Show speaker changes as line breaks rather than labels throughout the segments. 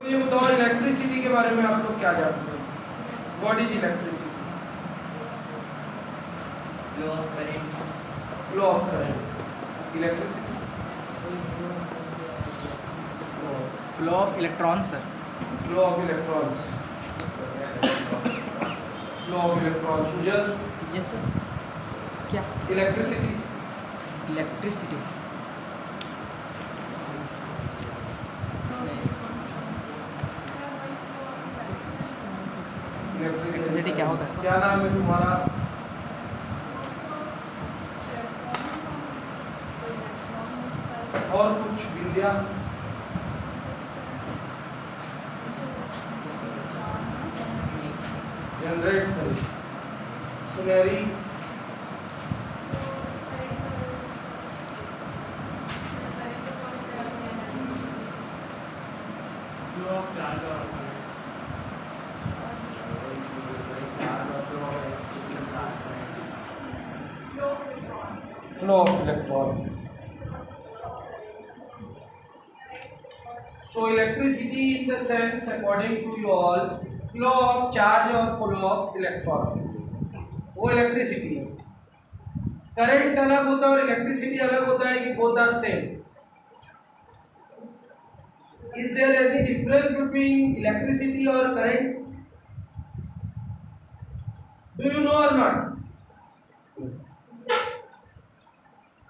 तो ये बताओ इलेक्ट्रिसिटी के बारे में आप लोग क्या जानते हैं? What is electricity?
Flow of current.
Flow of current. Electricity
flow of electrons sir.
Flow of electrons. Flow of electrons. Sujal
yes sir. क्या?
इलेक्ट्रिसिटी।
इलेक्ट्रिसिटी इलेक्ट्रिसिटी क्या होता है?
क्या नाम है तुम्हारा? और कुछ विद्या? जनरेट करी। सुनहरी flow of electron. So electricity in the sense according to you all flow of charge or flow of electron, वो इलेक्ट्रिसिटी है। करंट अलग होता है और इलेक्ट्रिसिटी अलग होता है कि both are same? Is there any difference between electricity or current? Do you know or not?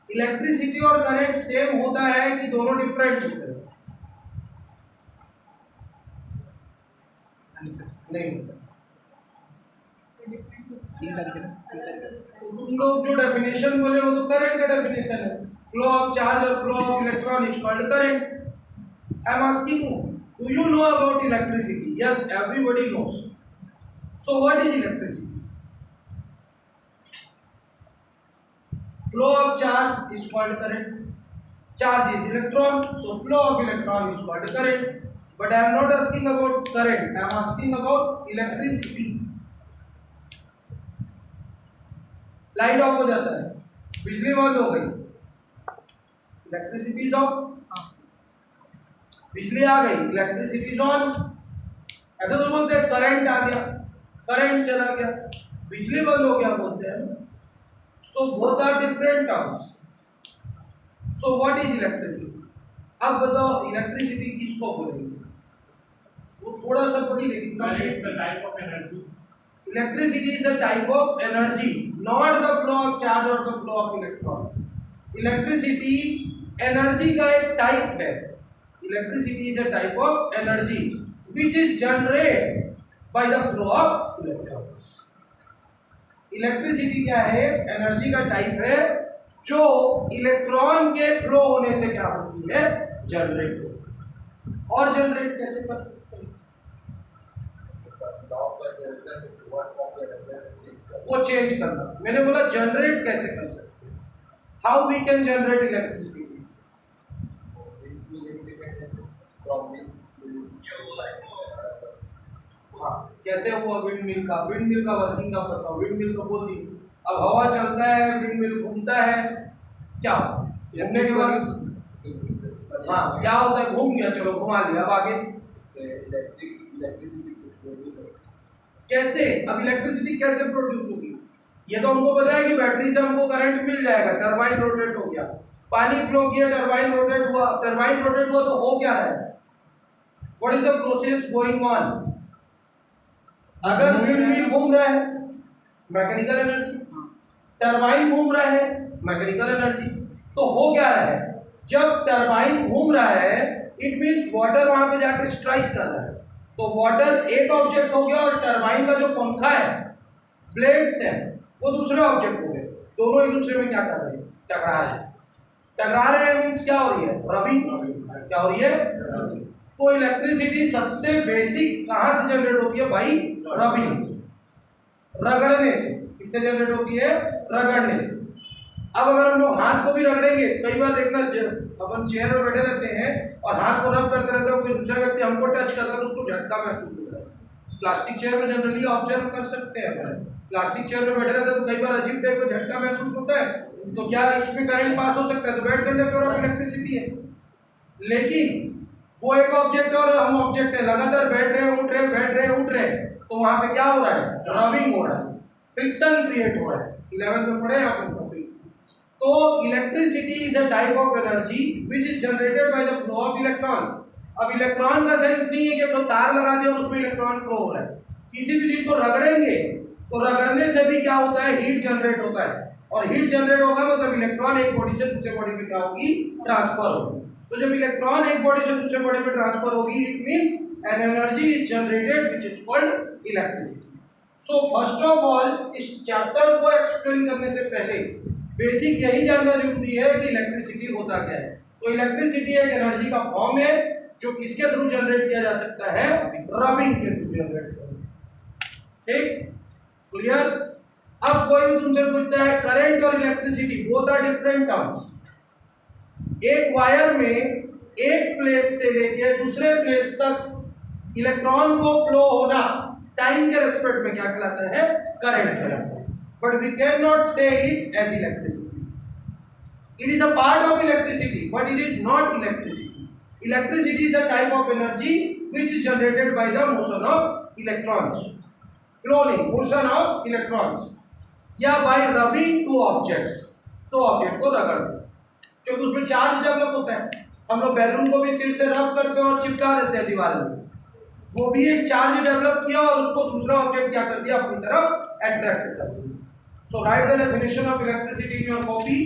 Electricity और करंट सेम होता है कि दोनों डिफरेंट होते हैं? नहीं होता। तो तुम लोग जो डेफिनेशन बोले वो तो करंट का डेफिनेशन है। फ्लो ऑफ चार्ज और flow of electron is called current. I am asking you, do you know about electricity? Yes, everybody knows. So what is electricity? Flow of charge is called current. Charge is electron, so flow of electron is called current. But I am not asking about current. I am asking about electricity. Light of हो जाता है, बिजली बंद हो गई, electricity is of. बिजली आ गई, electricity is on. ऐसा तो बोलते हैं करंट आ गया, करंट चला गया, बिजली बंद हो गया बोलते हैं। So both are different terms. So what is electricity? अब बताओ इलेक्ट्रिसिटी किसको बोलेंगे? वो थोड़ा सा पढ़ी लेकिन electricity is a type of energy, not the flow of charge और the flow of electron. Electricity energy का एक टाइप है। Electricity is a type of energy which is generate by the flow of electrons. Electricity क्या है? Energy का type है जो electron के फ्लो होने से क्या होती है? जनरेट होती है। और जनरेट कैसे कर सकते हैं? वो चेंज करना। मैंने बोला जनरेट कैसे कर सकते हैं? How we can generate electricity? हाँ, कैसे हुआ विंड मिल का? विंड मिल का वर्किंग का बताओ। विंड मिल तो बोल दी, अब हवा चलता है, विंड मिल घूमता है, क्या घूमने के बाद हाँ क्या होता है? घूम गया, चलो घुमा लिया, अब आगे कैसे? अब इलेक्ट्रिसिटी कैसे प्रोड्यूस होगी? ये तो हमको पता है कि बैटरी से हमको करंट मिल जाएगा। टरबाइन रोटेट हो गया, पानी फ्लो किया, टरबाइन रोटेट हुआ। टरबाइन रोटेट हुआ तो हो क्या रहा है? What is the process going on? अगर विंड मिल घूम रहा है, मैकेनिकल एनर्जी, टरबाइन घूम रहा है, मैकेनिकल एनर्जी। तो हो क्या रहा है? जब टरबाइन घूम रहा है, इट मींस वाटर वहां पे जाकर स्ट्राइक कर रहा है। तो वाटर एक ऑब्जेक्ट हो गया और टरबाइन का जो पंखा है, ब्लेड्स हैं, वो दूसरे ऑब्जेक्ट हो गए। दोनों एक दूसरे में क्या कर रहे हैं? टकरा रहे हैं। टकरा रहे हैं मींस क्या हो रही है? रबिंग। क्या हो रही है? रबिंग। तो इलेक्ट्रिसिटी सबसे बेसिक कहां से जनरेट होती है भाई? रबिंग से, रगड़ने से। किससे जनरेट होती है? रगड़ने से। अब अगर हम लोग हाथ को भी रगड़ेंगे, कई बार देखना अपन चेयर में बैठे रहते हैं और हाथ को रब करते रहते हैं, कोई दूसरा व्यक्ति हमको टच करता है तो उसको झटका महसूस होता है। प्लास्टिक चेयर में जनरली ऑब्जर्व कर सकते हैं, प्लास्टिक चेयर में बैठे रहते हैं तो कई बार अजीब टाइप का झटका महसूस होता है। तो क्या इसमें करंट पास हो सकता है? तो बैठ करने पर इलेक्ट्रिसिटी है। लेकिन वो एक ऑब्जेक्ट और हम ऑब्जेक्ट है, लगातार बैठ रहे हैं, उठ रहे हैं, बैठ रहे हैं, उठ रहे हैं, तो वहां पे क्या हो रहा है? रबिंग हो रहा है, फ्रिक्शन क्रिएट हो रहा है। 11th में पढ़े आप लोग। तो electricity is a type of energy which is generated by the flow of electrons. अब इलेक्ट्रॉन का सेंस नहीं है कि तो तार लगा दिया और उसमें इलेक्ट्रॉन फ्लो हो रहा है। किसी भी चीज को रगड़ेंगे तो रगड़ने से भी क्या होता है? हीट जनरेट होता है, और हीट जनरेट होगा मतलब इलेक्ट्रॉन एक बॉडी से दूसरे बॉडी में क्या होगी? ट्रांसफर होगी। तो जब इलेक्ट्रॉन एक बॉडी से दूसरे बॉडी में ट्रांसफर होगी, it means an energy is generated which is called electricity. So first of all इस चैप्टर को एक्सप्लेन करने से पहले बेसिक यही जानना जरूरी है कि इलेक्ट्रिसिटी होता क्या है। तो इलेक्ट्रिसिटी एक एनर्जी का फॉर्म है जो किसके थ्रू जनरेट किया जा सकता है? रबिंग के थ्रू जनरेट किया जा सकता है। ठीक, क्लियर? अब कोई भी तुमसे पूछता है करंट और electricity both are different terms. एक वायर में एक प्लेस से लेकर दूसरे प्लेस तक इलेक्ट्रॉन को फ्लो होना टाइम के रेस्पेक्ट में क्या कहलाता है? करंट कहलाता है। But we cannot say it as electricity. It is a part of electricity, but it is not electricity. Electricity is a type of energy which is generated by the motion of electrons. Flowing motion of electrons. या by rubbing two objects. दो object को रगड़ते, क्योंकि उसमें charge develop होता है। हम लोग balloon को भी सिर से रब करते हैं और चिपका देते हैं दीवार में, वो भी एक चार्ज डेवलप किया और उसको दूसरा ऑब्जेक्ट क्या कर दिया? अपनी तरफ अट्रैक्ट कर दिया। So write the definition of electricity in your copy.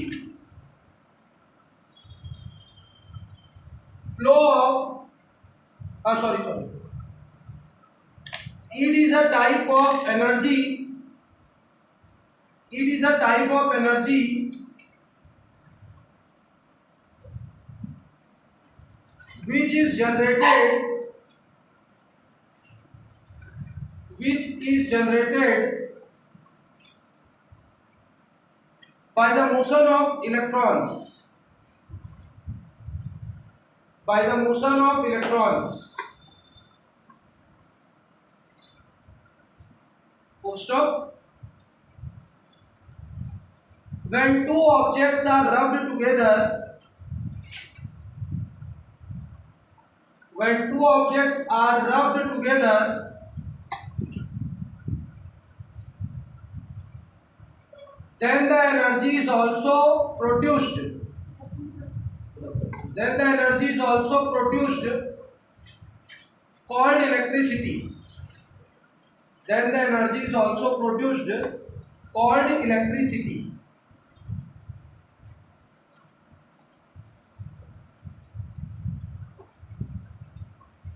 Flow of it is a type of energy. It is a type of energy which is generated by the motion of electrons. By the motion of electrons. Full stop. When two objects are rubbed together, then the energy is also produced. Called electricity. Then the energy is also produced called electricity.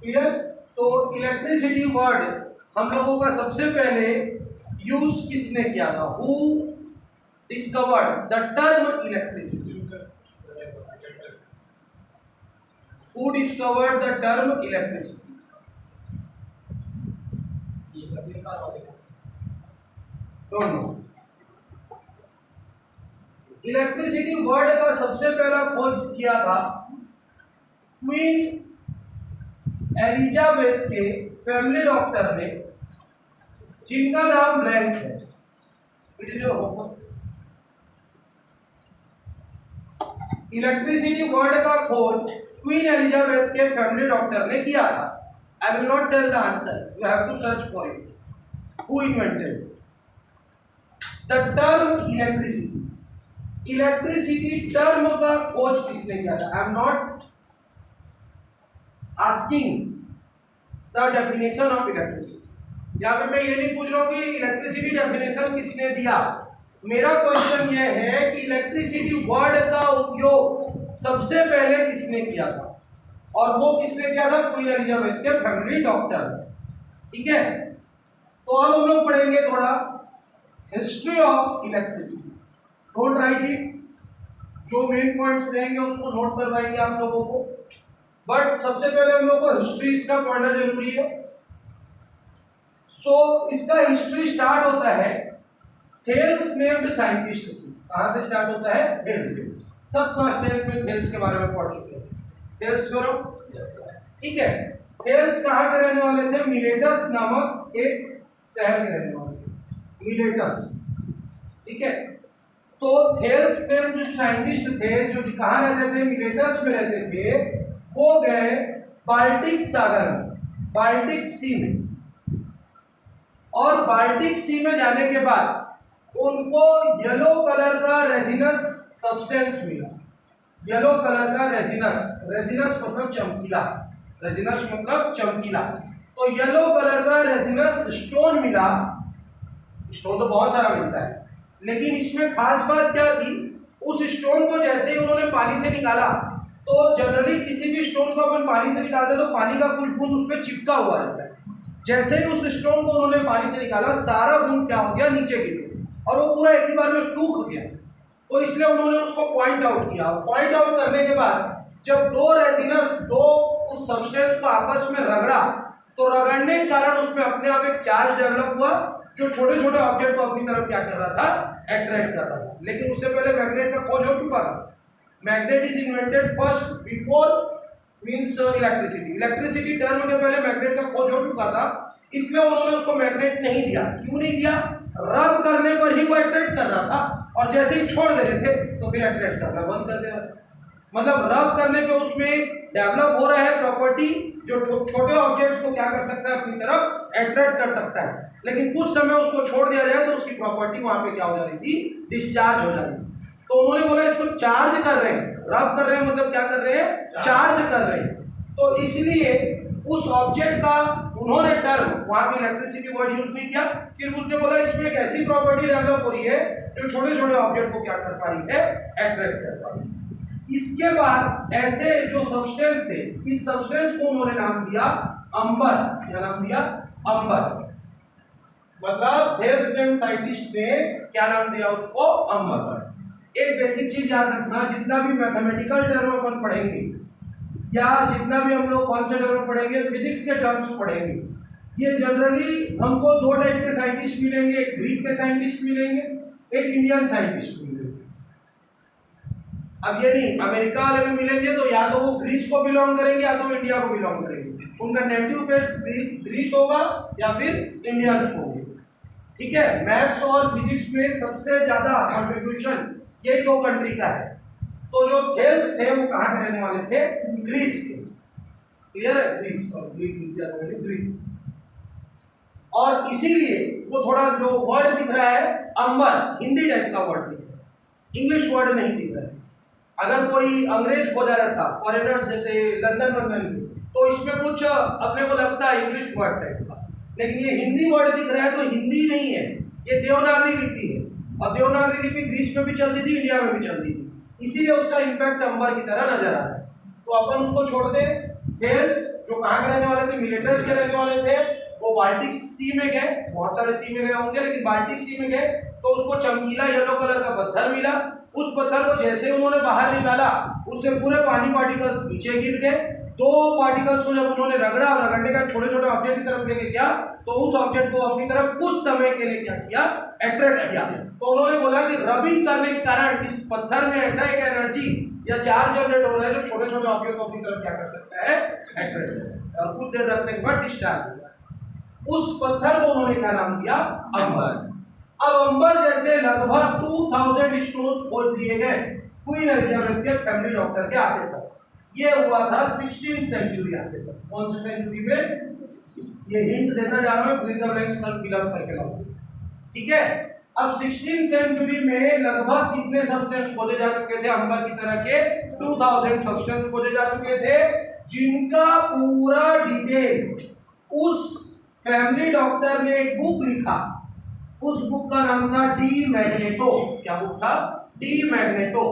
Clear? तो electricity word हम लोगों का सबसे पहले use किसने किया था? Who discovered the term electricity? Who discovered the term electricity? Don't know. Electricity word का सबसे पहला खोज किया था क्वीन एलिजाबेथ के फैमिली डॉक्टर ने, जिनका नाम ब्लैंक है। It is your homework. Electricity word का खोज क्वीन एलिजाबेथ के फैमिली डॉक्टर ने किया था। I will not tell the answer, you have to search for it. Who invented the term electricity? Electricity term का खोज किसने किया था? I am not asking the definition of electricity. यहाँ पे मैं ये नहीं पूछ रहा हूँ कि इलेक्ट्रिसिटी डेफिनेशन किसने दिया। मेरा क्वेश्चन ये है कि इलेक्ट्रिसिटी वर्ड का उपयोग सबसे पहले किसने किया था, और वो किसने किया था? क्वीन एलिजाबेथ के फैमिली डॉक्टर। ठीक है, तो अब हम लोग पढ़ेंगे थोड़ा history of electricity. Don't write it, जो मेन पॉइंट्स रहेंगे उसको नोट करवाएंगे आप लोगों को, बट सबसे पहले हम लोग को हिस्ट्री इसका पढ़ना जरूरी है। सो इसका हिस्ट्री स्टार्ट होता है थेल्स नेम्ड साइंटिस्ट से। कहां से स्टार्ट होता है? थेल्स से। सब क्लास 10 में थेल्स के बारे में पढ़ चुके हैं। थेल्स करो, ठीक है। थेल्स कहाँ के रहने वाले थे? मिलेटस नामक एक शहर के रहने वाले थे, मिलेटस। ठीक है, तो थेल्स नेम्ड जो साइंटिस्ट थे, जो कहाँ रहते थे? मिलेटस में रहते थे। वो गए बाल्टिक सागर में, बाल्टिक सी में, और बाल्टिक सी में जाने के बाद उनको येलो कलर का रेजिनस सब्सटेंस मिला। येलो कलर का रेजिनस, रेजिनस मतलब चमकीला, रेजिनस मतलब चमकीला। तो येलो कलर का रेजिनस स्टोन मिला। स्टोन तो बहुत सारा मिलता है, लेकिन इसमें खास बात क्या थी, उस स्टोन को जैसे ही उन्होंने पानी से निकाला, तो जनरली किसी भी स्टोन को अपन पानी से निकालते हैं तो पानी का कुछ बूंद उस पर चिपका हुआ रहता है। जैसे ही उस स्टोन को उन्होंने पानी से निकाला, सारा बूंद क्या हो गया, नीचे गिर गया और वो पूरा एक ही बार में सूख गया। तो इसलिए उन्होंने उसको पॉइंट आउट किया। पॉइंट आउट करने के बाद जब दो रेजिनस, दो उस सब्सटेंस को आपस में रगड़ा, तो रगड़ने के कारण उसमें अपने आप एक चार्ज डेवलप हुआ जो छोटे छोटे ऑब्जेक्ट को अपनी तरफ क्या कर रहा था, अट्रैक्ट कर रहा था। लेकिन उससे पहले मैग्नेट का खोज हो चुका था। Magnet is invented first before means electricity. Electricity term के पहले मैग्नेट का खोज हो चुका था, इसलिए उन्होंने उसको मैग्नेट नहीं दिया। क्यों नहीं दिया? रब करने पर ही वो अट्रैक्ट कर रहा था, और जैसे ही छोड़ दे रहे थे तो फिर अट्रैक्ट करना बंद कर दे रहा था। मतलब रब करने पे उसमें डेवलप हो रहा है प्रॉपर्टी जो छोटे ऑब्जेक्ट्स को क्या कर सकता है, अपनी तरफ अट्रैक्ट कर सकता है। लेकिन कुछ समय उसको छोड़ दिया जाए तो उसकी प्रॉपर्टी वहां पे क्या हो जा रही थी, डिस्चार्ज हो जा रही थी। तो उन्होंने बोला इसको चार्ज कर रहे हैं, रब कर रहे हैं मतलब क्या कर रहे हैं, चार्ज कर रहे हैं। तो इसलिए उस ऑब्जेक्ट का उन्होंने टर्म, वहां पे इलेक्ट्रिसिटी वर्ड यूज नहीं किया, सिर्फ उसने बोला इसमें एक ऐसी प्रॉपर्टी डेवलप हो रही है जो छोटे छोटे ऑब्जेक्ट को क्या कर पा रही है, अट्रैक्ट कर पा रही है। इसके बाद ऐसे जो सब्सटेंस थे, इस सब्सटेंस को उन्होंने नाम दिया अंबर। क्या नाम दिया? अंबर। मतलब थेल्स साइंटिस्ट ने क्या नाम दिया उसको, अंबर। एक बेसिक चीज याद रखना, जितना भी मैथमेटिकल टर्म अपन पढ़ेंगे या जितना भी हम लोग कौन से टर्म पढ़ेंगे, फिजिक्स के टर्म्स पढ़ेंगे, ये जनरली हमको दो टाइप के साइंटिस्ट मिलेंगे, एक ग्रीक के साइंटिस्ट मिलेंगे, एक इंडियन साइंटिस्ट मिलेंगे। अब ये नहीं अमेरिका वाले में मिलेंगे तो या तो वो ग्रीस को बिलोंग करेंगे या तो इंडिया को बिलोंग करेंगे, उनका नेटिव प्लेस ग्रीस होगा या फिर इंडियंस होंगे। ठीक है, मैथ्स और फिजिक्स में सबसे ज्यादा कंट्रीब्यूशन ये दो कंट्री का है। तो जो थेल्स थे वो कहाँ के रहने वाले थे, ग्रीस के। क्लियर है? ग्रीस और ग्रीस। और इसीलिए वो थोड़ा जो वर्ड दिख रहा है अंबर, हिंदी टाइप का वर्ड दिख रहा है, इंग्लिश वर्ड नहीं दिख रहा है। अगर कोई अंग्रेज खोजा रहता, फॉरेनर्स जैसे लंदन वंदन, तो इसमें कुछ अपने को लगता है इंग्लिश वर्ड टाइप का, लेकिन ये हिंदी वर्ड दिख रहा है तो हिंदी नहीं है, ये देवनागरी लिपि है। और देवनागरी लिपि ग्रीस में भी चलती थी, इंडिया में भी चलती थी, इसीलिए उसका इम्पैक्ट अंबर की तरह नजर आ रहा है। तो अपन उसको छोड़ दे। थेल्स जो कहाँ के रहने वाले थे, मिलेटस के रहने वाले थे, वो बाल्टिक सी में गए, बहुत सारे सी में गए होंगे लेकिन बाल्टिक सी में गए तो उसको चमकीला येलो कलर का पत्थर मिला। उस पत्थर को जैसे उन्होंने बाहर निकाला, उससे पूरे पानी पार्टिकल्स नीचे गिर गए। दो पार्टिकल्स को जब उन्होंने रगड़ा और रगड़ने का छोटे छोटे ऑब्जेक्ट की तरफ लेके गया, तो उस ऑब्जेक्ट को अपनी तरफ कुछ समय के लिए क्या किया, अट्रैक्ट किया। तो उन्होंने बोला कि रबिंग करने के कारण इस पत्थर में ऐसा एक एनर्जी या चार्ज जनरेट हो रहा है जो छोटे छोटे ऑब्जेक्ट को अपनी तरफ क्या कर सकता है, अट्रैक्ट कर सकता है, और कुछ देर रखने के बाद डिस्चार्ज हो जाता है। उस पत्थर को उन्होंने क्या नाम दिया, अंबर। अब अंबर जैसे लगभग 2000 स्टोन्स खोज दिए गए क्वीन एलिजाबेथ के फैमिली डॉक्टर के आते तक। ये हुआ था 16th सेंचुरी आते तक। कौन सी सेंचुरी में? ये हिंट देता जा रहा हूं, फिल इन द ब्लैंक्स कल फिल अप करके लाऊंगा। ठीक है, अब 16th सेंचुरी में लगभग कितने सब्सटेंस खोजे जा चुके थे अंबर की तरह के? 2000 सब्सटेंस खोजे जा चुके थे, जिनका पूरा डिटेल उस फैमिली डॉक्टर ने एक बुक लिखा। उस बुक का नाम था डी मैग्नेटो। क्या बुक था? D magneto.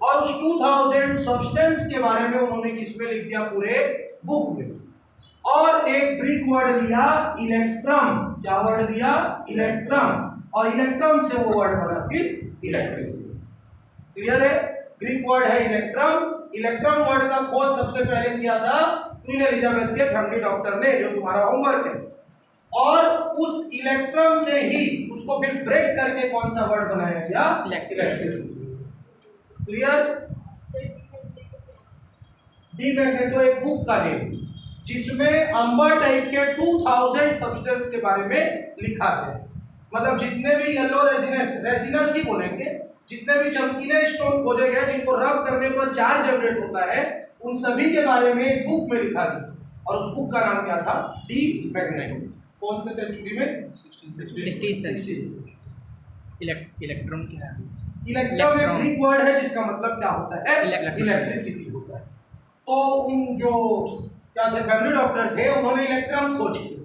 और उस 2000 सब्सटेंस के बारे में उन्होंने किसमें लिख दिया? पूरे बुक में। और एक ग्रीक वर्ड लिया इलेक्ट्रम। क्या वर्ड लिया? इलेक्ट्रम। और इलेक्ट्रम से वो वर्ड बना फिर इलेक्ट्रिसिटी। क्लियर है? ग्रीक वर्ड है इलेक्ट्रम। इलेक्ट्रम वर्ड का खोज सबसे पहले किया था क्वीन एलिजाबेथ के फैमिली डॉक्टर ने, जो तुम्हारा होमवर्क है। और उस इलेक्ट्रॉन से ही उसको फिर ब्रेक करके कौन सा वर्ड बनाया गया? इलेक्ट्रिसिटी। क्लियर? डी मैग्नेटो एक बुक का नेम जिसमें अंबर टाइप के 2000 सब्सटेंस के बारे में लिखा गया। मतलब जितने भी येलो रेजिनस ही बोलेंगे, जितने भी चमकीले स्टोन खोजे गए जिनको रब करने पर चार्ज जनरेट होता है, उन सभी के बारे में एक बुक में लिखा गया। और उस बुक का नाम क्या था? D magneto. कौन से सेंचुरी में?
16th इलेक्ट्रॉन क्या है?
इलेक्ट्रॉन एक ग्रीक वर्ड है जिसका मतलब क्या होता है? इलेक्ट्रिसिटी होता है। तो उन जो क्या थे फैमिली डॉक्टर थे, उन्होंने इलेक्ट्रॉन खोज किए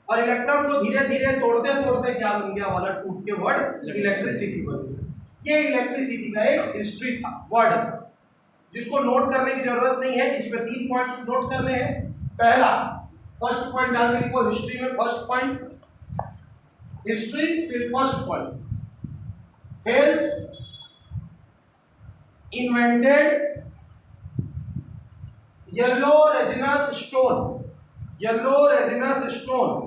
और इलेक्ट्रॉन को धीरे धीरे तोड़ते तोड़ते क्या बन गया? वाला टूट के वर्ड इलेक्ट्रिसिटी बन गया। ये इलेक्ट्रिसिटी का एक हिस्ट्री था, वर्ड, जिसको नोट करने की जरूरत नहीं है। इसमें 3 पॉइंट्स नोट करने हैं। पहला, फर्स्ट पॉइंट डाल देंगे को हिस्ट्री में। फर्स्ट पॉइंट हिस्ट्री, फिर first point Thales invented yellow resinous stone. Yellow resinous stone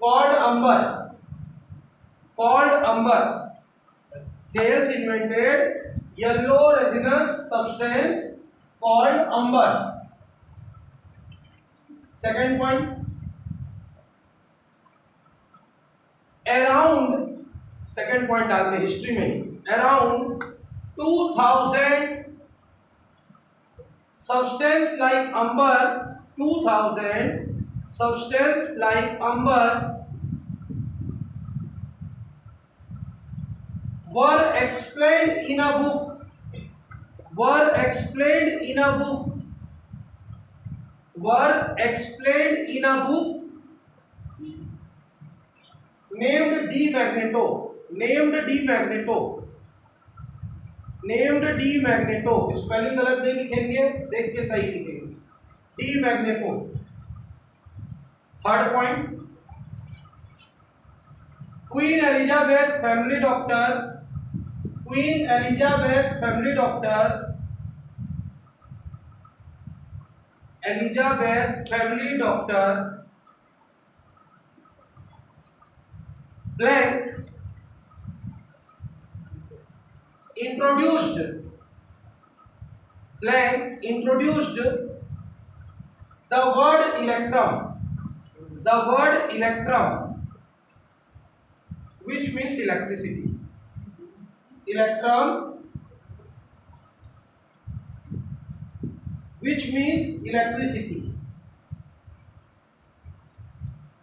called amber. Called amber. Thales invented yellow resinous substance called amber. Second point. Around, second point डालते हैं history में, around 2000 substance like amber, 2000 substance like amber were explained in a book, were explained in a book, were explained in a book named D Magneto, named D Magneto, named D Magneto। Spelling गलत नहीं लिखेंगे, देख के सही लिखेंगे, D Magneto। Third point, Queen Elizabeth family doctor, Queen Elizabeth family doctor, Elizabeth family doctor blank introduced the word electron, which means electricity, electron which means electricity।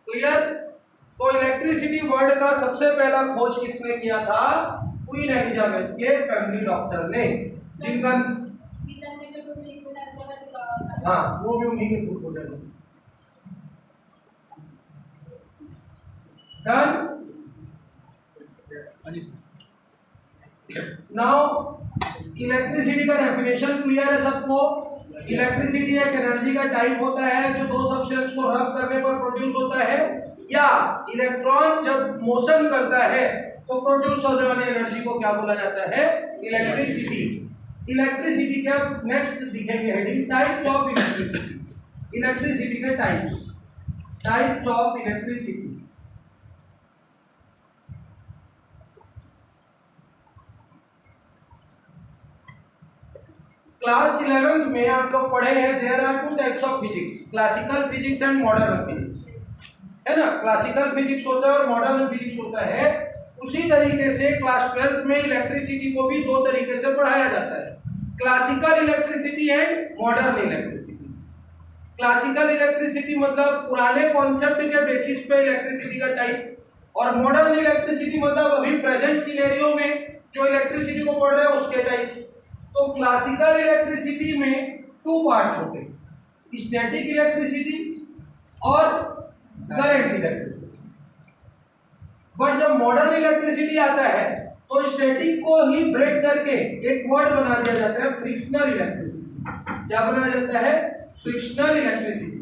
Clear? तो electricity word का सबसे पहला खोज किसने किया था? क्वीन एलिजाबेथ के family doctor ने, जिनका हाँ वो भी उन्हीं के थ्रू खोजा। डन। नाउ इलेक्ट्रिसिटी का डेफिनेशन क्लियर है सबको? इलेक्ट्रिसिटी एक एनर्जी का टाइप होता है जो दो सब्सटेंस को रब करने पर प्रोड्यूस होता है, या इलेक्ट्रॉन जब मोशन करता है तो प्रोड्यूस होने वाली एनर्जी को क्या बोला जाता है? इलेक्ट्रिसिटी। इलेक्ट्रिसिटी का नेक्स्ट दिखेंगे heading, types of electricity. Electricity के types, types of electricity. Class 11th में आप लोग पढ़े हैं there are two types of physics, classical physics and modern physics, है ना? क्लासिकल फिजिक्स होता है और मॉडर्न फिजिक्स होता है। उसी तरीके से क्लास 12th में इलेक्ट्रिसिटी को भी दो तरीके से पढ़ाया जाता है, classical electricity and modern electricity. Classical electricity मतलब पुराने कॉन्सेप्ट के बेसिस पे इलेक्ट्रिसिटी का टाइप, और मॉडर्न इलेक्ट्रिसिटी मतलब अभी प्रेजेंट सिनेरियो में जो इलेक्ट्रिसिटी को पढ़ रहे हैं उसके टाइप। तो क्लासिकल इलेक्ट्रिसिटी में 2 पार्ट्स होते हैं, स्टैटिक इलेक्ट्रिसिटी और करंट इलेक्ट्रिसिटी। बट जब मॉडर्न इलेक्ट्रिसिटी आता है तो स्टैटिक को ही ब्रेक करके एक वर्ड बना दिया जाता है, फ्रिक्शनल इलेक्ट्रिसिटी। क्या बनाया जाता है? Frictional electricity.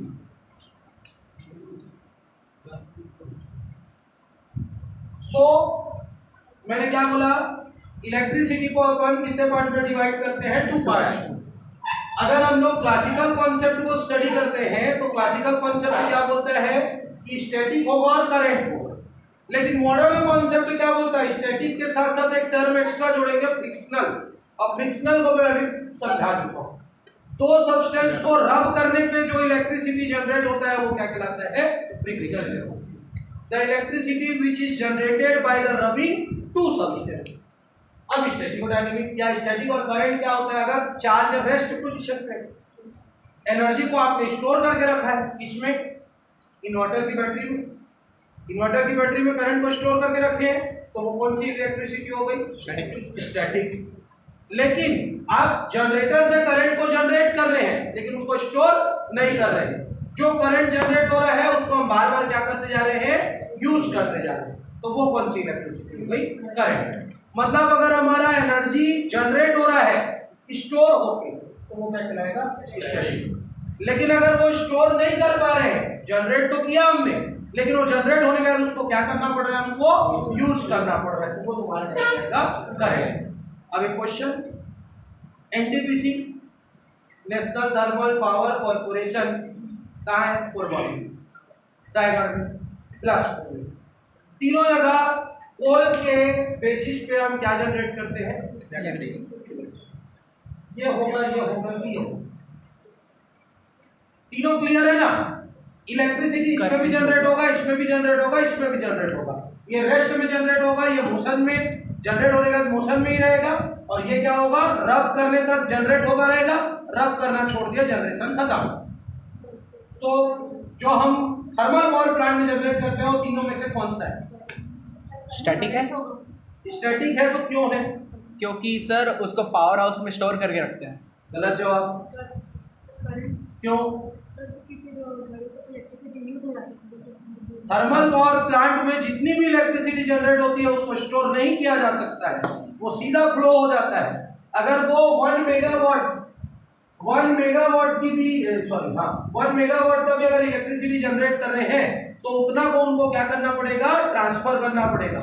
मैंने क्या बोला? इलेक्ट्रिसिटी को अपन कितने पार्ट में डिवाइड करते हैं? 2 पार्ट्स में। अगर हम लोग क्लासिकल कॉन्सेप्ट को स्टडी करते हैं तो क्लासिकल कॉन्सेप्ट क्या बोलता है कि स्टैटिक होगा और करंट होगा, लेकिन मॉडर्न कॉन्सेप्ट क्या बोलता है? स्टैटिक के साथ साथ एक टर्म एक्स्ट्रा जोड़ेंगे, फ्रिक्शनल। और फ्रिक्शनल को मैं अभी समझा चुका हूं। दो सब्सटेंस को रब करने पे जो इलेक्ट्रिसिटी जनरेट होता है वो क्या कहलाता है? Friction. The electricity which is generated by the rubbing two substance. अब स्टैटिक और डायनेमिक या स्टैटिक और करंट क्या होता है? अगर चार्ज रेस्ट पोजीशन पे एनर्जी को आपने स्टोर करके रखा है इसमें, इन्वर्टर की बैटरी में। इन्वर्टर की बैटरी में करंट को स्टोर करके रखे हैं, तो वो कौन सी इलेक्ट्रिसिटी हो गई? स्टैटिक। लेकिन आप जनरेटर से करंट को जनरेट कर रहे हैं, लेकिन उसको स्टोर नहीं कर रहे हैं। जो करंट जनरेट हो रहा है उसको हम बार बार क्या करते जा रहे हैं? यूज करते जा रहे हैं। तो वो कौन सी इलेक्ट्रिसिटी हो गई? करंट। मतलब अगर हमारा एनर्जी जनरेट हो रहा है स्टोर होके, तो वो क्या कहलाएगा? स्टैटिक। लेकिन अगर वो स्टोर नहीं कर पा रहे हैं, जनरेट तो किया हमने, लेकिन वो जनरेट होने के बाद उसको क्या करना पड़ रहा है? हमको यूज करना पड़ रहा है, तो वो तुम्हारा क्या कहलाएगा? करंट। अब एक question, NTPC national thermal power corporation कहाँ है? कोरबा, रायगढ़ में, बिलासपुर में। तीनों जगह कोल के बेसिस पे हम क्या जनरेट करते हैं? ये होगा, ये होगा, ये होगा। तीनों क्लियर है ना? इलेक्ट्रिसिटी इसमें भी जनरेट होगा, इसमें भी जनरेट होगा, इसमें भी जनरेट होगा। ये रेस्ट में जनरेट होगा, ये मोशन में जनरेट होने के बाद मोशन में ही रहेगा, और ये क्या होगा? रब करने तक जनरेट होता रहेगा, रब करना छोड़ दिया, जनरेशन खत्म। तो जो हम थर्मल पावर प्लांट में जनरेट करते हैं वो तीनों में से कौन सा है?
स्टैटिक है।
स्टैटिक है। तो क्यों है?
क्योंकि सर उसको पावर हाउस में स्टोर करके रखते हैं।
गलत जवाब। क्यों? थर्मल पावर प्लांट में जितनी भी इलेक्ट्रिसिटी जनरेट होती है उसको स्टोर नहीं किया जा सकता है, वो सीधा फ्लो हो जाता है। अगर वो 1 मेगावाट की भी 1 मेगावाट का भी अगर इलेक्ट्रिसिटी जनरेट कर रहे हैं तो उतना को उनको क्या करना पड़ेगा? ट्रांसफर करना पड़ेगा।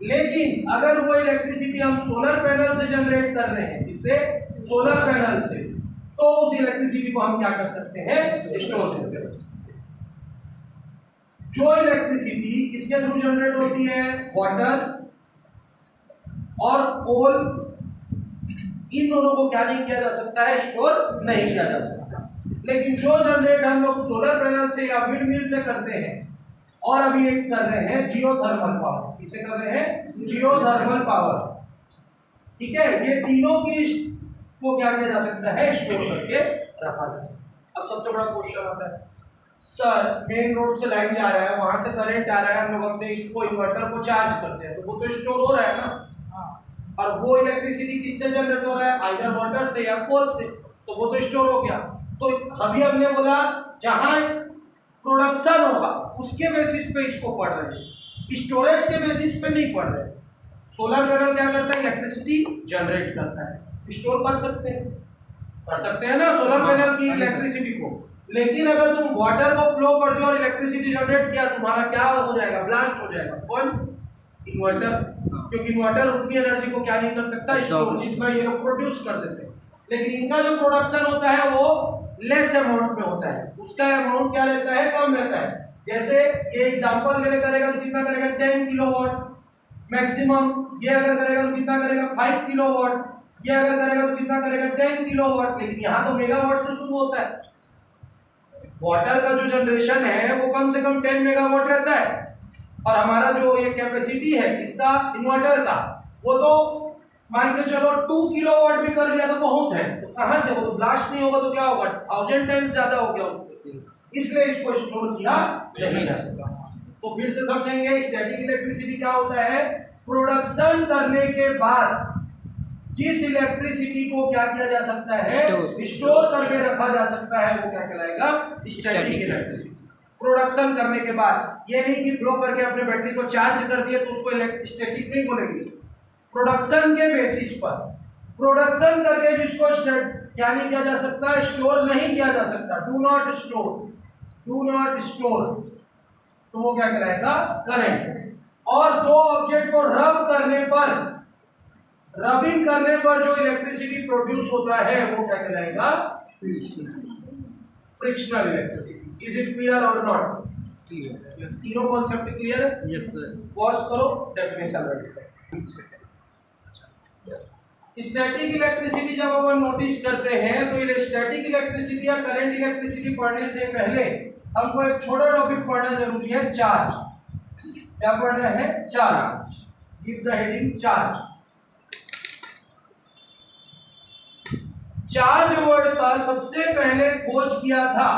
लेकिन अगर वो इलेक्ट्रिसिटी हम सोलर पैनल से जनरेट कर रहे हैं, इससे सोलर पैनल से, तो उस इलेक्ट्रिसिटी को हम क्या कर सकते हैं? स्टोर करके रख सकते हैं। जो इलेक्ट्रिसिटी किसके थ्रू जनरेट होती है? वाटर और कोल, इन दोनों को क्या नहीं किया जा सकता है? स्टोर नहीं किया जा सकता। लेकिन जो जनरेट हम लोग सोलर पैनल से या विंड मिल से करते हैं, और अभी एक कर रहे हैं जियोथर्मल पावर, किसे कर रहे हैं? Geothermal power. ठीक है, ये तीनों की को क्या किया जा सकता है? स्टोर करके रखा जा सकता है। अब सबसे बड़ा क्वेश्चन आता है, सर मेन रोड से लाइन जा रहा है, वहां से करंट आ रहा है, हम लोग अपने इसको इन्वर्टर को चार्ज करते हैं, तो वो तो स्टोर हो रहा है ना। और वो इलेक्ट्रिसिटी किससे जनरेट हो रहा है? आइदर वाटर से या कोल से, तो वो तो स्टोर हो गया। तो अभी हमने बोला जहां प्रोडक्शन होगा उसके बेसिस पे इसको पढ़ रहे हैं, स्टोरेज के बेसिस पे नहीं पढ़ रहे। सोलर पैनल क्या करता है? इलेक्ट्रिसिटी जनरेट करता है, स्टोर कर सकते हैं ना सोलर पैनल की इलेक्ट्रिसिटी को। लेकिन अगर तुम वाटर को फ्लो कर दो और इलेक्ट्रिसिटी जनरेट किया, तुम्हारा क्या हो जाएगा? ब्लास्ट हो जाएगा। कौन? इन्वर्टर। क्योंकि इन्वर्टर उतनी एनर्जी को क्या नहीं कर सकता? स्टोर, जितना ये लोग प्रोड्यूस कर देते हैं। लेकिन इनका जो प्रोडक्शन होता है वो लेस अमाउंट में होता है, उसका अमाउंट क्या रहता है? कम रहता है। जैसे ये एग्जांपल के लिए करेगा तो कितना करेगा? 10 किलोवाट मैक्सिमम। ये अगर करेगा तो कितना करेगा? 5 किलोवाट। ये अगर करेगा तो कितना करेगा? 10 किलोवाट। लेकिन यहाँ तो मेगावाट से शुरू होता है। वाटर का जो जनरेशन है वो कम से कम 10 मेगावाट रहता है, और हमारा जो ये कैपेसिटी है किसका? इन्वर्टर का, वो तो मान के चलो 2 किलोवाट भी कर लिया तो बहुत है। तो कहां से? वो तो ब्लास्ट नहीं होगा तो क्या होगा? 1000 टाइम्स ज्यादा हो गया उससे, इसलिए इसको स्टोर किया नहीं जा सकता। तो फिर से समझेंगे, स्टैटिक इलेक्ट्रिसिटी क्या होता है? प्रोडक्शन करने के बाद जिस इलेक्ट्रिसिटी को क्या किया जा सकता है? स्टोर करके रखा जा सकता है, वो क्या कहलाएगा? Static electricity. प्रोडक्शन करने के बाद, ये नहीं कि फ्लो करके अपने बैटरी को चार्ज कर दिए तो उसको स्टैटिक नहीं बोलेंगे। प्रोडक्शन के बेसिस पर, प्रोडक्शन करके जिसको क्या नहीं किया जा सकता? स्टोर नहीं किया जा सकता। डू नॉट स्टोर, तो वो क्या कहलाएगा? करंट। और दो ऑब्जेक्ट को रब करने पर, रबिंग करने पर जो इलेक्ट्रिसिटी प्रोड्यूस होता है वो क्या कहलाएगा? Frictional electricity. Is it clear और नॉट क्लियर? तीनों कॉन्सेप्ट क्लियर है?
Yes sir.
पॉज करो, डेफिनेशन रेडी। स्टैटिक इलेक्ट्रिसिटी जब अपन नोटिस करते हैं तो स्टैटिक इलेक्ट्रिसिटी या करंट इलेक्ट्रिसिटी पढ़ने से पहले हमको एक छोटा टॉपिक पढ़ना जरूरी है, चार्ज। क्या पढ़ना है? Charge. Give the heading charge. Charge word का सबसे पहले खोज किया था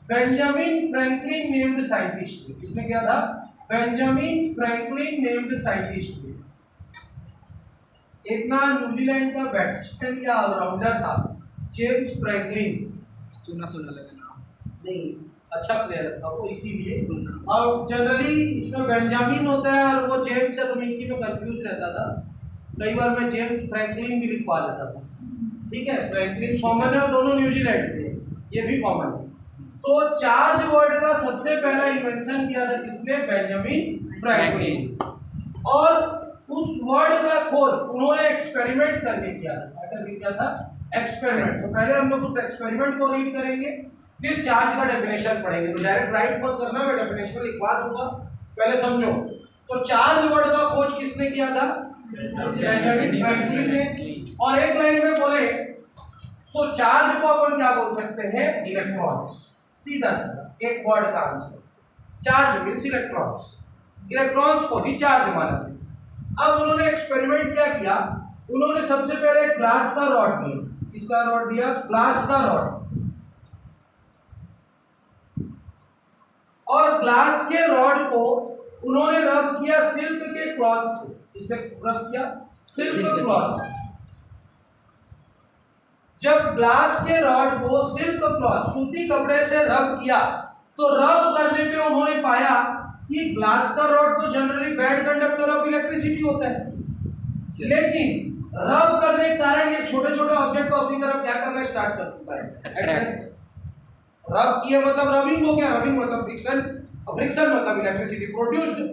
बेंजामिन फ्रैंकलिन नेम्ड साइंटिस्ट ने। किसने किया था? बेंजामिन फ्रैंकलिन नेम्ड साइंटिस्ट ने। एक ना न्यूजीलैंड का बैट्समैन या ऑलराउंडर था जेम्स फ्रैंकलिन।
सुना लगा नाम।
नहीं, अच्छा प्लेयर था वो, इसीलिए।
सुना।
और जनरली इसमें बेंजामिन होता है और वो जेम्स है, तो मैं इसी में कंफ्यूज रहता था। कई बार मैं जेम्स फ्रैंकलिन भी लिखवा देता था। ठीक है, फ्रैंकलिन कॉमन है, दोनों न्यूजीलैंड के, ये भी कॉमन है। तो चार्ज वर्ड का सबसे पहला इन्वेंशन किया था किसने? Benjamin Franklin. और उस वर्ड का खोज उन्होंने एक्सपेरिमेंट करके किया था। क्या करके किया था? एक्सपेरिमेंट। तो पहले हम लोग उस एक्सपेरिमेंट को रीड करेंगे, फिर चार्ज का डेफिनेशन पढ़ेंगे। तो डायरेक्ट राइट मत करना, मैं डेफिनेशन लिखवा दूंगा, पहले समझो। तो चार्ज वर्ड का खोज किसने किया था? बेंजामिन फ्रैंकलिन ने। और एक लाइन में बोले तो चार्ज को अपन क्या बोल सकते हैं? इलेक्ट्रॉन्स। सीधा सीधा एक वर्ड का answer. Charge means electrons. Electrons को ही चार्ज माना था। अब उन्होंने एक्सपेरिमेंट क्या किया? उन्होंने सबसे पहले ग्लास का रॉड लिया। किसका रॉड दिया? ग्लास का रॉड। और ग्लास के रॉड को उन्होंने रब किया सिल्क के क्लॉथ से। इसे रब किया सिल्क क्लॉथ से। जब ग्लास के रॉड को सिल्क क्लॉथ सूती कपड़े से रब किया, तो रब करने पे उन्होंने पाया कि ग्लास का रॉड तो generally bad conductor of electricity होता है, लेकिन रब करने के कारण ये छोटे छोटे ऑब्जेक्ट को अपनी तरफ क्या करना स्टार्ट कर चुका है? रब किया मतलब रबिंग हो गया। रबिंग मतलब फ्रिक्शन, फ्रिक्शन मतलब इलेक्ट्रिसिटी प्रोड्यूस्ड।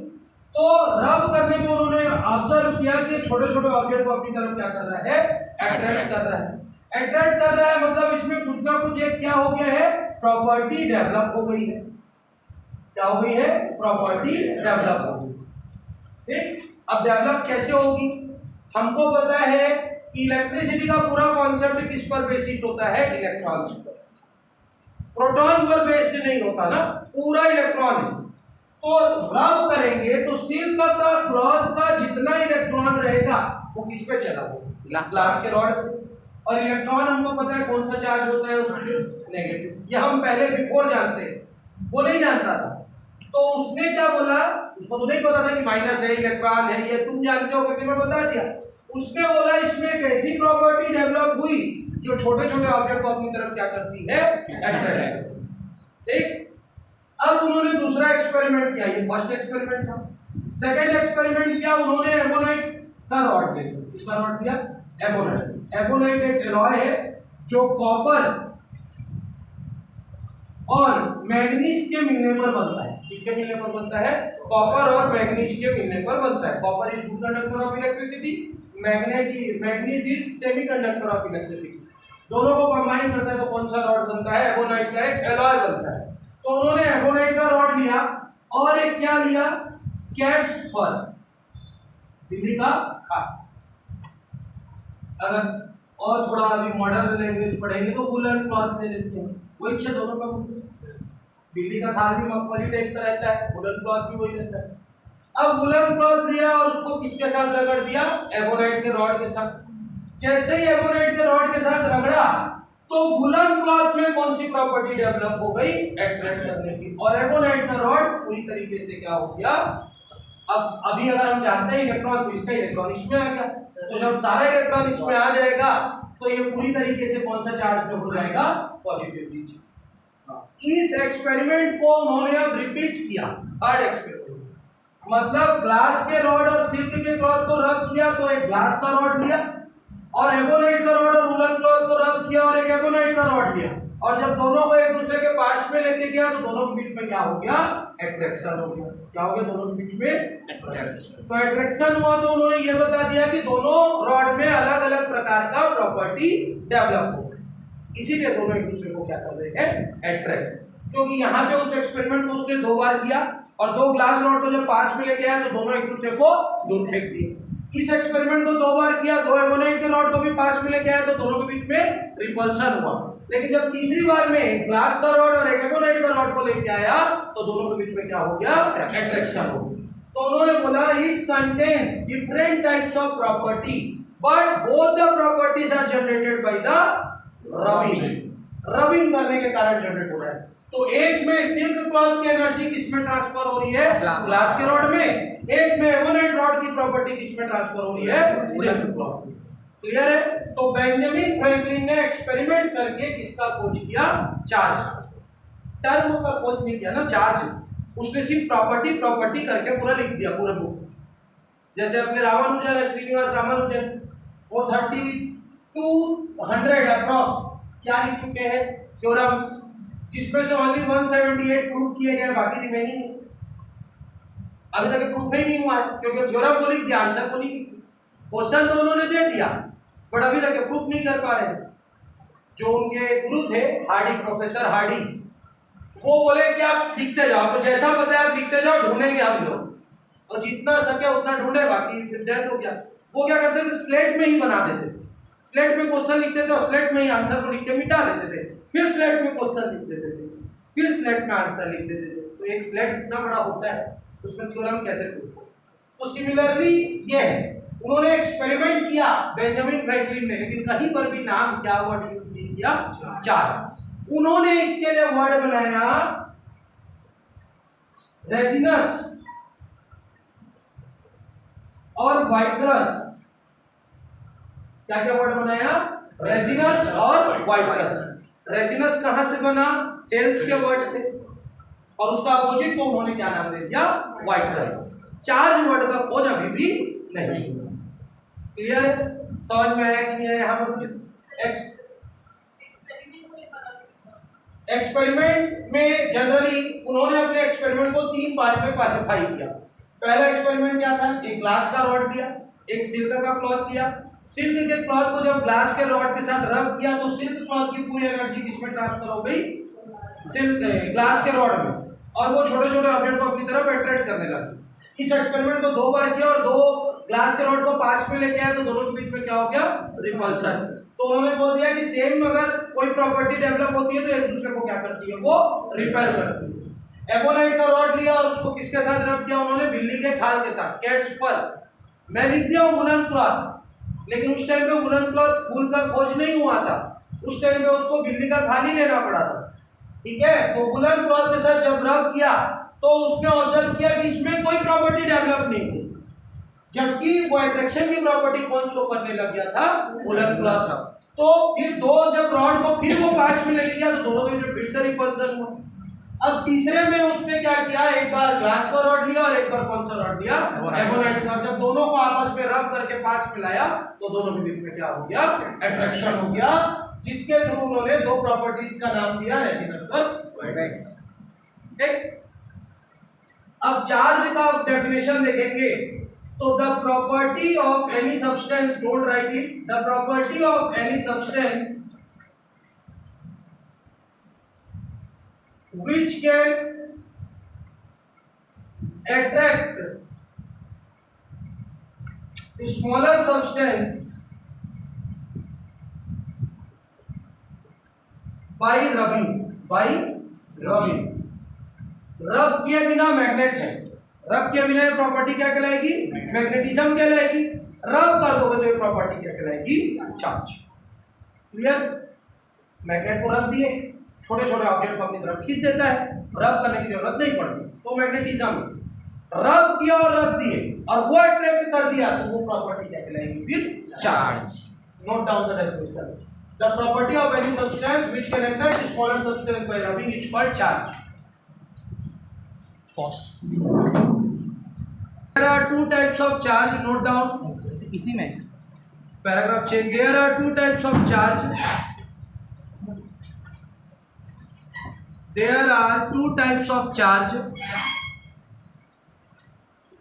तो रब करने में उन्होंने ऑब्जर्व किया कि छोटे छोटे ऑब्जेक्ट को अपनी तरफ क्या कर रहा है? अट्रैक्ट कर रहा है। अट्रैक्ट कर रहा है मतलब इसमें कुछ ना कुछ एक क्या हो गया है? प्रॉपर्टी डेवलप हो गई है। क्या हो गई है? प्रॉपर्टी डेवलप हो गई। ठीक, अब डेवलप कैसे होगी? हमको पता है कि इलेक्ट्रिसिटी का पूरा कॉन्सेप्ट किस पर बेसिस होता है? इलेक्ट्रॉन्स पर। प्रोटॉन पर बेस्ड नहीं होता ना, पूरा इलेक्ट्रॉन है। तो रब करेंगे तो सिल्क का क्लॉथ का जितना इलेक्ट्रॉन रहेगा वो किस पे चला होगा? ग्लास के रॉड पे। और इलेक्ट्रॉन हमको पता है कौन सा चार्ज होता है? उसमें नेगेटिव। ये हम पहले बिफोर जानते हैं, वो नहीं जानता था। तो उसने क्या बोला? उसको तो नहीं पता था कि माइनस है, इलेक्ट्रॉन है, ये तुम जानते हो करके मैं बता दिया। उसने बोला इसमें एक ऐसी प्रॉपर्टी डेवलप हुई जो छोटे छोटे ऑब्जेक्ट को अपनी तरफ क्या करती है? अट्रैक्ट। ठीक, अब उन्होंने दूसरा एक्सपेरिमेंट किया। ये फर्स्ट एक्सपेरिमेंट था। सेकंड एक्सपेरिमेंट किया उन्होंने एबोनाइट का रॉड दिया। किसका रॉड दिया? एबोनाइट। एबोनाइट एक एलॉय है जो कॉपर और मैग्नीज के मिलने पर बनता है। किसके मिलने पर बनता है? कॉपर और मैग्नीज के मिलने पर बनता है। Copper is good conductor of electricity, manganese is semiconductor of electricity. दोनों को कंबाइन करता है तो कौन सा रॉड बनता है? एबोनाइट का एक एलॉय बनता है। तो उन्होंने एबोनाइट का रॉड लिया और एक क्या लिया? कैट्स फर, बिल्ली का खाल। अगर और थोड़ा अभी मॉडर्न लैंग्वेज पढ़ेंगे तो वुलन क्लॉथ ले लेते हैं। वही अच्छा दोनों का बिल्ली का खाल भी मखमली टाइप का रहता है, वुलन क्लॉथ भी वही रहता है। अब वुलन क्लॉथ लिया और उसको किसके साथ रगड़ दिया? एबोनाइट के रॉड के साथ। जैसे ही एबोनाइट के रॉड के साथ रगड़ा तो वुलन क्लॉथ में कौन सी प्रॉपर्टी डेवलप हो गई? अट्रैक्ट करने की। और एबोनाइट का रॉड पूरी तरीके से क्या हो गया? अब अभी अगर हम जानते हैं इलेक्ट्रॉन, तो इसका इलेक्ट्रॉन इसमें आ गया। तो जब सारा इलेक्ट्रॉन इसमें आ जाएगा तो ये पूरी तरीके से कौन सा चार्ज हो जाएगा? पॉजिटिवली। इस एक्सपेरिमेंट को उन्होंने अब रिपीट किया, थर्ड एक्सपेरिमेंट। मतलब ग्लास के रॉड और सिल्क के क्लॉथ को रब किया तो एक ग्लास का रॉड लिया, और एबोनाइट का रॉड और वुलन क्लॉथ को रब किया और एक एबोनाइट का रॉड लिया। और जब दोनों को एक दूसरे के पास में लेके गया तो दोनों के बीच में क्या हो गया? अट्रैक्शन हो गया। क्या हो गया? दोनों के बीच में अट्रैक्शन। तो अट्रैक्शन हुआ तो उन्होंने ये बता दिया कि दोनों रॉड में अलग अलग प्रकार का प्रॉपर्टी डेवलप हो गई, इसीलिए दोनों एक दूसरे को क्या कर रहे हैं? अट्रैक्ट। क्योंकि यहाँ पे उस एक्सपेरिमेंट को उसने 2 बार किया और 2 ग्लास रॉड को जब पास में लेके आया तो दोनों एक दूसरे को दूर फेंक दिए। इस एक्सपेरिमेंट को 2 बार किया, 2 एबोनाइट के रॉड को भी पास में लेके आया तो दोनों के बीच में रिपल्शन हुआ। लेकिन जब तीसरी बार में ग्लास का रॉड और एक एबोनाइट का रॉड को लेके आया तो दोनों के बीच में क्या हो गया? अट्रैक्शन हो गया। तो उन्होंने बोला it contains different types of properties. but both the properties are generated by the rubbing. Rubbing करने के कारण जनरेट हो रहा है। तो एक में सिल्क क्लॉथ की एनर्जी किसमें ट्रांसफर हो रही है? ग्लास के रॉड में। एक में एबोनाइट रॉड की प्रॉपर्टी किसमें ट्रांसफर हो रही है? Silk cloth. क्लियर है? तो बेंजामिन फ्रैंकलिन ने एक्सपेरिमेंट करके किसका खोज किया? चार्ज। टर्म का खोज नहीं किया ना, चार्ज। उसने सिर्फ प्रॉपर्टी प्रॉपर्टी करके पूरा लिख दिया, पूरा बुक। जैसे अपने रामानुजन है, श्रीनिवास रामानुजन, वो 3200 अप्रॉक्स क्या लिख चुके हैं? थ्योरम्स, जिसमें से ओनली 178 प्रूव किए गए, बाकी रिमेनिंग अभी तक प्रूफ ही नहीं हुआ है, क्योंकि थ्योरम को लिख दिया, आंसर को नहीं लिख दिया। क्वेश्चन तो उन्होंने दे दिया, बट अभी तक प्रूफ नहीं कर पा रहे। जो उनके गुरु थे हार्डी, प्रोफेसर हार्डी, वो बोले कि आप लिखते जाओ, तो जैसा बताया आप लिखते जाओ, ढूंढेंगे हम लोग, और जितना सके उतना ढूंढे, बाकी फिर डेथ हो गया। वो क्या करते थे? स्लेट में ही बना देते थे। स्लेट में क्वेश्चन लिखते थे और स्लेट में ही आंसर को लिख के मिटा देते थे, फिर स्लेट में क्वेश्चन लिख देते थे, फिर स्लेट में आंसर लिख देते थे। तो एक स्लेट इतना बड़ा होता है, उसमें थ्योरम कैसे प्रूव? तो सिमिलरली ये है, उन्होंने एक्सपेरिमेंट किया बेंजामिन फ्रैंकलिन ने, लेकिन कहीं पर भी नाम क्या वर्ड यूज नहीं किया? चार्ज। उन्होंने इसके लिए वर्ड बनाया रेजिनस और वाइट्रस। क्या क्या वर्ड बनाया? रेजिनस और वाइट्रस। रेजिनस कहां से बना? थेल्स के वर्ड से, और उसका अपोजिट को उन्होंने क्या नाम दे दिया? वाइट्रस। चार्ज वर्ड का खोज अभी भी नहीं। क्लियर है? समझ में आया कि नहीं आया? यहां पर एक्सपेरिमेंट में जनरली उन्होंने अपने एक्सपेरिमेंट को 3 पार्ट में क्लासिफाई किया। पहला एक्सपेरिमेंट क्या था? एक ग्लास का रॉड दिया, एक सिल्क का क्लॉथ दिया। सिल्क के क्लॉथ को जब ग्लास के रॉड के साथ रब किया तो सिल्क क्लॉथ की पूरी एनर्जी किसमें ट्रांसफर हो गई? सिल्क ग्लास के रॉड में, और वो छोटे छोटे ऑब्जेक्ट को अपनी तरफ अट्रैक्ट करने लगे। इस एक्सपेरिमेंट को 2 बार किया और 2 ग्लास के रॉड को पास में लेके आए, तो दोनों के बीच में क्या हो गया? रिपल्सन। तो उन्होंने बोल दिया कि सेम अगर कोई प्रॉपर्टी डेवलप होती है तो एक दूसरे को क्या करती है? वो रिपेल करती है। एबोनाइट का रॉड लिया और उसको किसके साथ रब किया? उन्होंने बिल्ली के खाल के साथ, कैट्स फर। मैं लिख दिया वुलन क्लॉथ, लेकिन उस टाइम पे वुलन क्लॉथ फूल का खोज नहीं हुआ था, उस टाइम पे उसको बिल्ली का खाल ही लेना पड़ा था। ठीक है? तो वुलन क्लॉथ के साथ जब रब किया तो उसने ऑब्जर्व किया कि इसमें कोई प्रॉपर्टी डेवलप नहीं हुई, जबकि वो अट्रैक्शन की प्रॉपर्टी कौन शो करने लग गया था? Woollen cloth. तो फिर जब रॉड को फिर वो पास में ले लिया तो दोनों के बीच फिर से रिपल्सन हुआ। अब तीसरे में उसने क्या किया? एक बार ग्लास का रॉड लिया और एक बार कौन सा रॉड लिया? एबोनाइट का। जब दोनों को आपस में रब करके पास मिलाया तो दोनों के बीच में क्या हो गया? अट्रैक्शन हो गया, जिसके थ्रू उन्होंने 2 प्रॉपर्टीज का नाम दिया रेजिनस और वाइट्रस। ठीक? अब चार्ज का डेफिनेशन देखेंगे तो the property of any substance, don't write it, the property of any substance which can attract smaller substance by rubbing, रब किए बिना मैग्नेट है, रब किए बिना ये प्रॉपर्टी क्या कहलाएगी? मैग्नेटिज्म कहलाएगी। रब कर दोगे तो ये प्रॉपर्टी क्या कहलाएगी? चार्ज। क्लियर? मैग्नेट को रब दिए, छोटे छोटे ऑब्जेक्ट को अपनी तरफ खींच देता है, रब करने की जरूरत नहीं पड़ती, तो मैग्नेटिज्म। रब किया और रख दिए और वो अट्रैक्ट कर दिया तो वो प्रॉपर्टी क्या कहलाएगी? फिर charge. Note down the definition. The property of any substance which can attract smaller substance by rubbing is called charge. There are 2 types of charge. Note down.
इसी में
Paragraph change. There are 2 types of charge. There are 2 types of charge.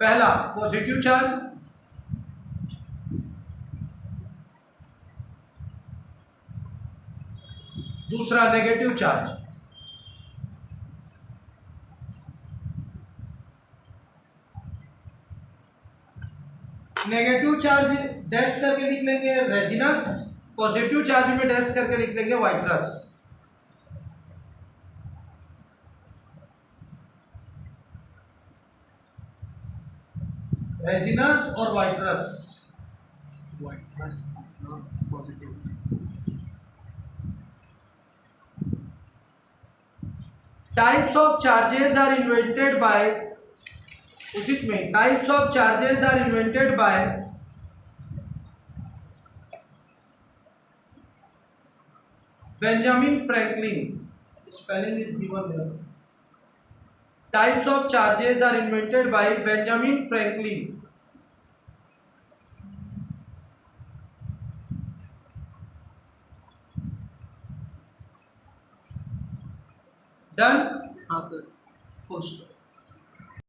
पहला positive charge, दूसरा negative charge. Negative charge dash करके लिख लेंगे resinous, positive charge में dash करके लिख लेंगे वाइट्रस। रेजिनस और vitreous.
Positive.
Types of charges are invented by, उसी में types of charges are invented by Benjamin Franklin. Spelling is given there. Types of charges are invented by Benjamin Franklin. Done?
हाँ sir.
First.